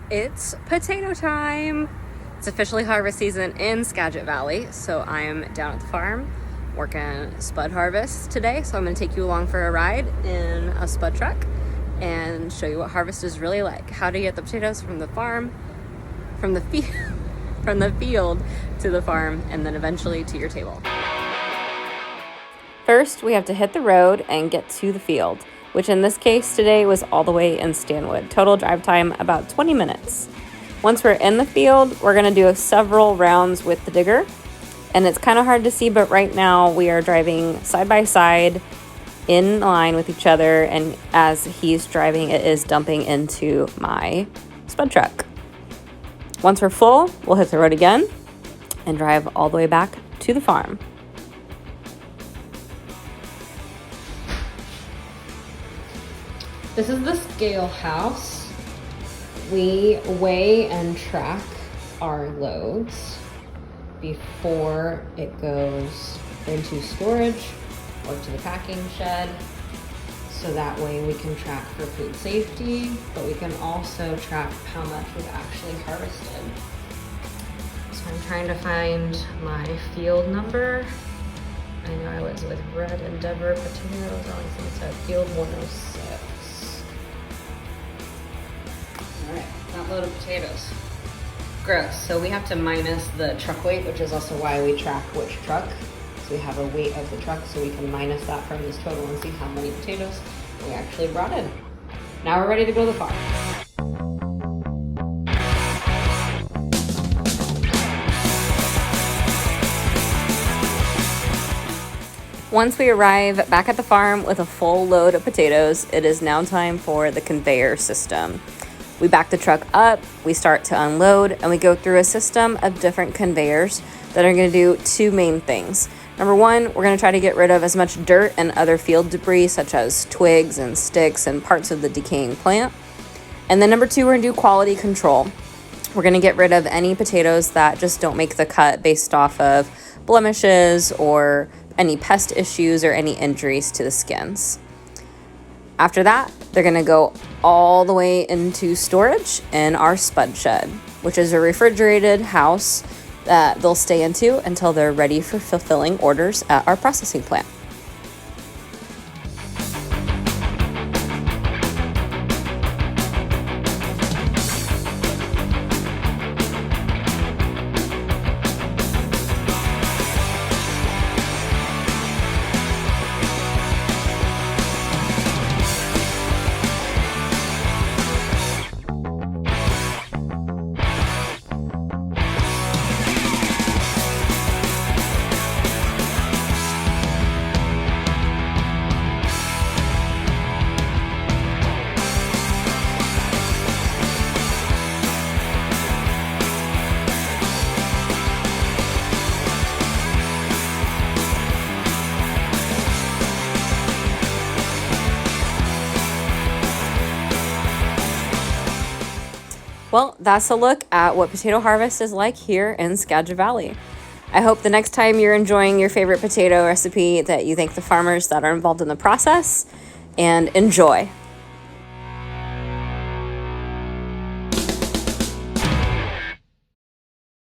It's potato time. It's officially harvest season in Skagit Valley, so I'm down at the farm working spud harvest today. So I'm going to take you along for a ride in a spud truck and show you what harvest is really like. How to get the potatoes from the farm, from the field to the farm, and then eventually to your table. First, we have to hit the road and get to the field, which in this case today was all the way in Stanwood. Total drive time about 20 minutes. Once we're in the field, we're going to do several rounds with the digger. And it's kind of hard to see, but right now we are driving side by side in line with each other. And as he's driving, it is dumping into my spud truck. Once we're full, we'll hit the road again and drive all the way back to the farm. This is the scale house. We weigh and track our loads before it goes into storage or to the packing shed. So that way we can track for food safety, but we can also track how much we've actually harvested. So I'm trying to find my field number. I know I was with Red Endeavor potatoes, I said field 106. All right, that load of potatoes. Gross. So we have to minus the truck weight, which is also why we track which truck. So we have a weight of the truck, so we can minus that from this total and see how many potatoes we actually brought in. Now we're ready to go to the farm. Once we arrive back at the farm with a full load of potatoes, it is now time for the conveyor system. We back the truck up, we start to unload, and we go through a system of different conveyors that are going to do two main things. Number one, we're going to try to get rid of as much dirt and other field debris, such as twigs and sticks and parts of the decaying plant. And then number two, we're going to do quality control. We're going to get rid of any potatoes that just don't make the cut based off of blemishes or any pest issues or any injuries to the skins. After that, they're going to go all the way into storage in our spud shed, which is a refrigerated house that they'll stay into until they're ready for fulfilling orders at our processing plant. Well, that's a look at what potato harvest is like here in Skagit Valley. I hope the next time you're enjoying your favorite potato recipe that you thank the farmers that are involved in the process, and enjoy.